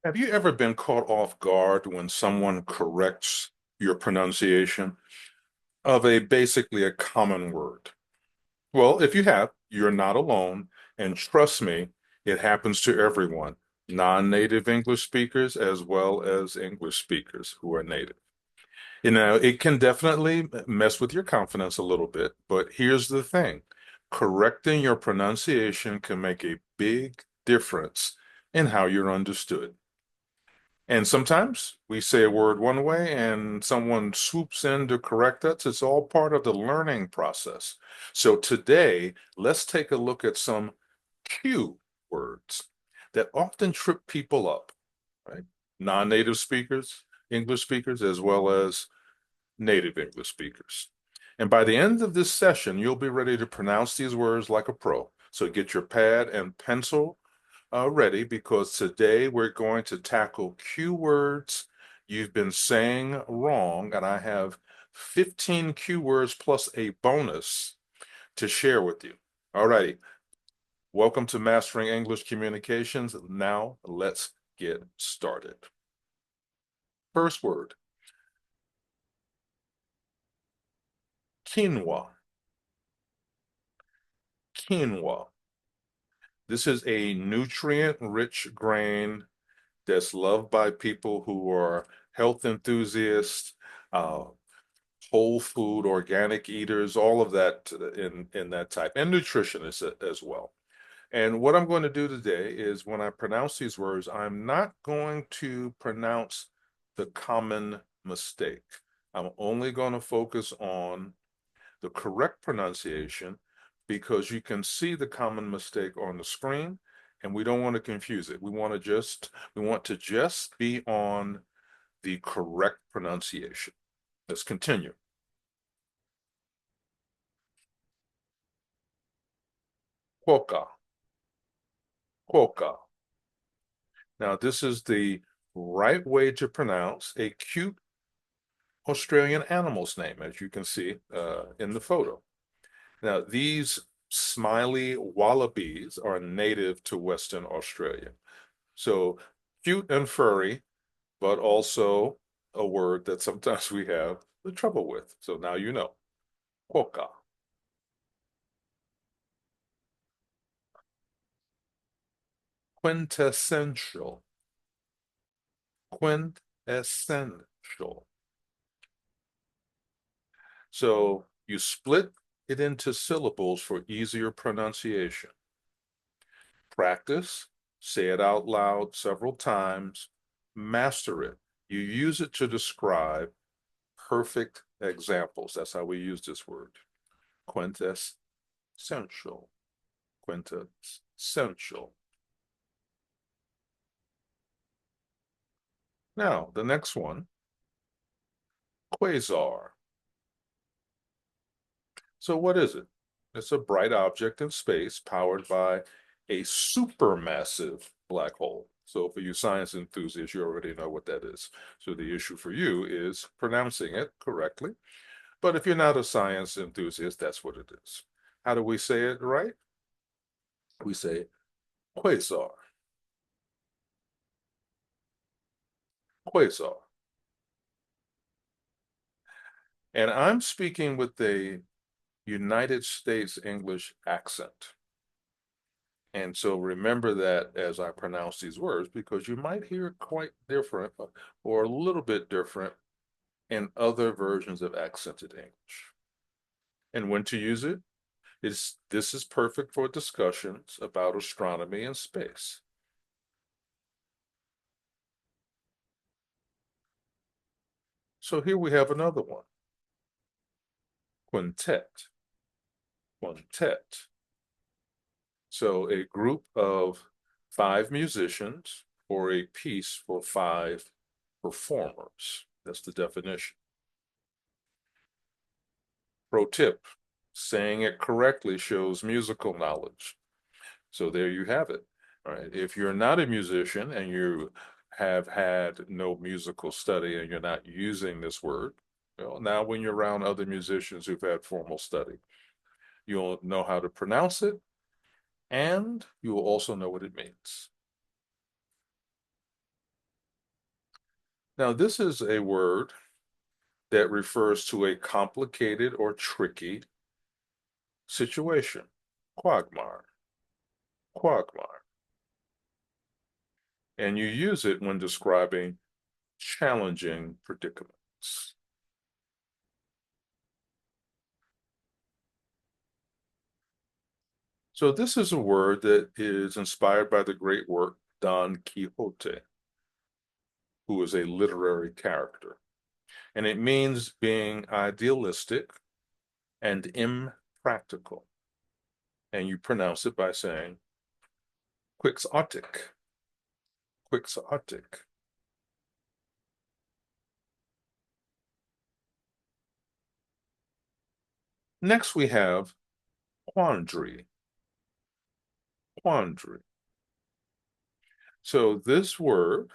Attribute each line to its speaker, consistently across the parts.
Speaker 1: Have you ever been caught off guard when someone corrects your pronunciation of basically a common word? Well, if you have, you're not alone. And trust me, it happens to everyone, non-native English speakers as well as English speakers who are native. It can definitely mess with your confidence a little bit, but here's the thing. Correcting your pronunciation can make a big difference in how you're understood. And sometimes we say a word one way and someone swoops in to correct us. It's all part of the learning process. So today, let's take a look at some cue words that often trip people up, right? Non-native speakers, English speakers, as well as native English speakers. And by the end of this session, you'll be ready to pronounce these words like a pro. So get your pad and pencil ready because today we're going to tackle cue words you've been saying wrong, and I have 15 cue words plus a bonus to share with you. All righty. Welcome to Mastering English Communications. Now let's get started. First word, quinoa. Quinoa. This is a nutrient-rich grain that's loved by people who are health enthusiasts, uh, whole food, organic eaters, all of that in that type, and nutritionists as well. And what I'm going to do today is when I pronounce these words, I'm not going to pronounce the common mistake. I'm only going to focus on the correct pronunciation because you can see the common mistake on the screen and we don't want to confuse it. We want to just be on the correct pronunciation. Let's continue. Quokka, quokka. Now, this is the right way to pronounce a cute Australian animal's name, as you can see in the photo. Now, these smiley wallabies are native to Western Australia. So cute and furry, but also a word that sometimes we have the trouble with. So now you know. Quokka. Quintessential. Quintessential. So you split it into syllables for easier pronunciation. Practice, say it out loud several times, master it. You use it to describe perfect examples. That's how we use this word. Quintessential. Quintessential. Now, the next one, quasar. So what is it? It's a bright object in space powered by a supermassive black hole. So for you science enthusiasts, you already know what that is. So the issue for you is pronouncing it correctly. But if you're not a science enthusiast, that's what it is. How do we say it right? We say quasar. Quasar. And I'm speaking with a United States English accent. And so remember that as I pronounce these words, because you might hear it quite different or a little bit different in other versions of accented English. And when to use it? This is perfect for discussions about astronomy and space. So here we have another one. Quintet. Quintet. So a group of 5 musicians or a piece for 5 performers. That's the definition. Pro tip, saying it correctly shows musical knowledge. So there you have it. All right. If you're not a musician and you have had no musical study and you're not using this word, well, now when you're around other musicians who've had formal study, you'll know how to pronounce it and you will also know what it means. Now, this is a word that refers to a complicated or tricky situation. Quagmire, quagmire. And you use it when describing challenging predicaments. So this is a word that is inspired by the great work Don Quixote, who is a literary character. And it means being idealistic and impractical. And you pronounce it by saying quixotic, quixotic. Next, we have quandary, quandary. So this word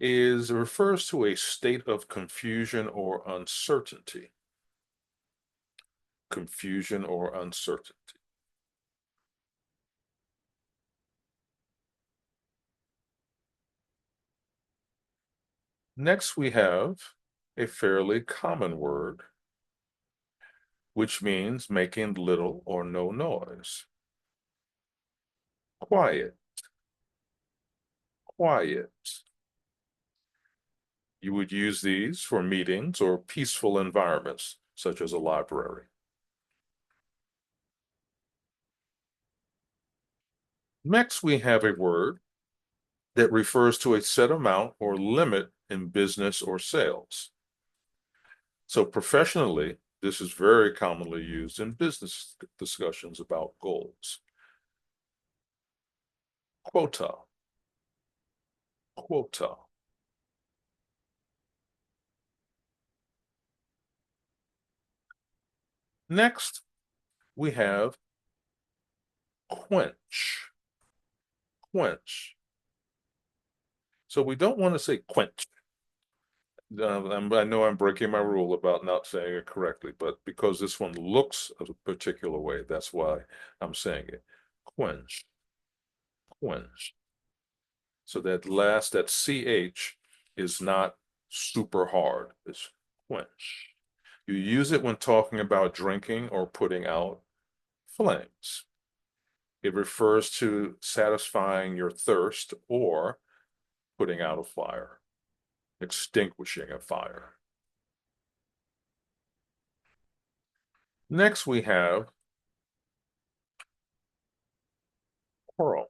Speaker 1: refers to a state of confusion or uncertainty. Confusion or uncertainty. Next, we have a fairly common word, which means making little or no noise. Quiet, quiet. You would use these for meetings or peaceful environments, such as a library. Next, we have a word that refers to a set amount or limit in business or sales. So professionally, this is very commonly used in business discussions about goals. Quota, quota. Next, we have quench, quench. So we don't want to say quench. I know I'm breaking my rule about not saying it correctly, but because this one looks a particular way, that's why I'm saying it. Quench, quench. So that CH is not super hard. It's quench. You use it when talking about drinking or putting out flames. It refers to satisfying your thirst or putting out a fire, extinguishing a fire. Next, we have quorum,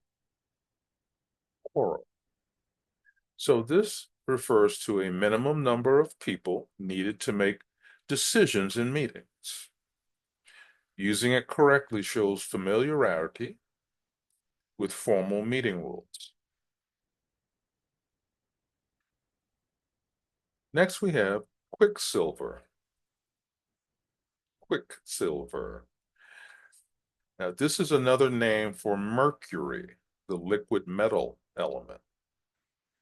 Speaker 1: quorum. So this refers to a minimum number of people needed to make decisions in meetings. Using it correctly shows familiarity with formal meeting rules. Next, we have quicksilver, quicksilver. Now, this is another name for mercury, the liquid metal element.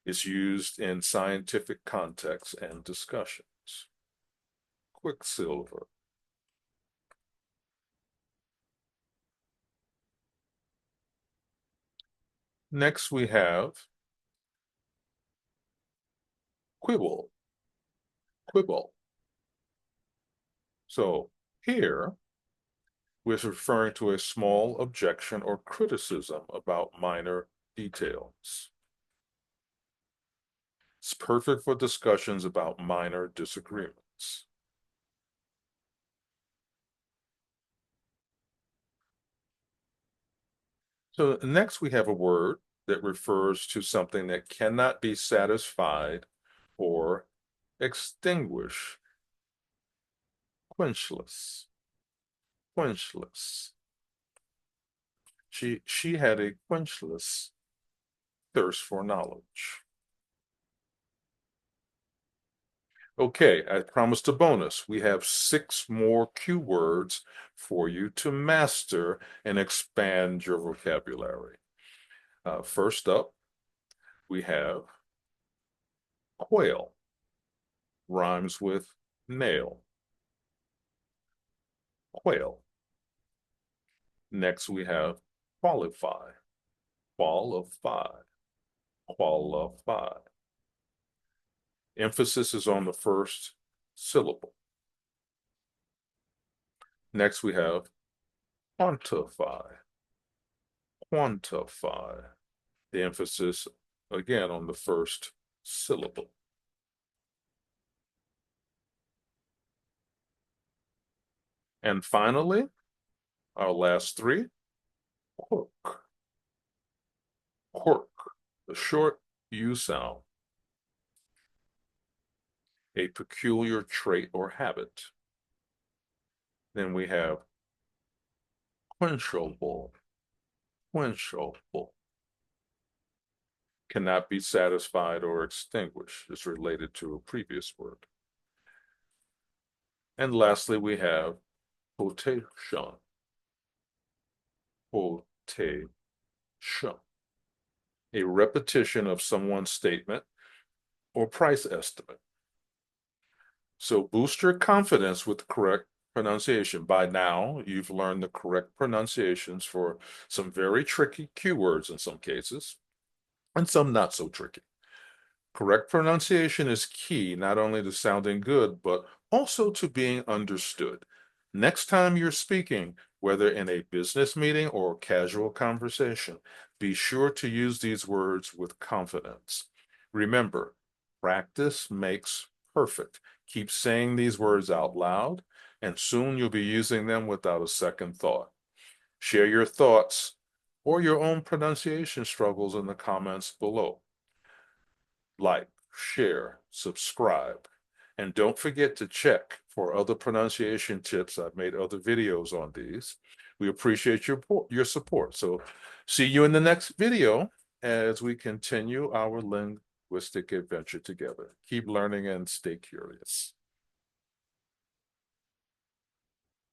Speaker 1: It's used in scientific contexts and discussions. Quicksilver. Next, we have quibble, quibble. So here, we're referring to a small objection or criticism about minor details. It's perfect for discussions about minor disagreements. So next we have a word that refers to something that cannot be satisfied or extinguished. Quenchless, quenchless. She had a quenchless thirst for knowledge. Okay, I promised a bonus. We have 6 more cue words for you to master and expand your vocabulary. First up, we have quail, rhymes with nail, quail. Next, we have qualify, qualify, qualify. Emphasis is on the first syllable. Next, we have quantify. Quantify. The emphasis, again, on the first syllable. And finally, our last three, quirk. Quirk, the short U sound. A peculiar trait or habit. Then we have quenchable. Quenchable. Cannot be satisfied or extinguished. Is related to a previous word. And lastly, we have quotation. Quotation. A repetition of someone's statement or price estimate. So boost your confidence with correct pronunciation. By now, you've learned the correct pronunciations for some very tricky keywords in some cases, and some not so tricky. Correct pronunciation is key not only to sounding good, but also to being understood. Next time you're speaking, whether in a business meeting or casual conversation, be sure to use these words with confidence. Remember, practice makes perfect. Keep saying these words out loud, and soon you'll be using them without a second thought. Share your thoughts or your own pronunciation struggles in the comments below. Like, share, subscribe, and don't forget to check for other pronunciation tips. I've made other videos on these. We appreciate your support. So see you in the next video as we continue our linguistic adventure together. Keep learning and stay curious.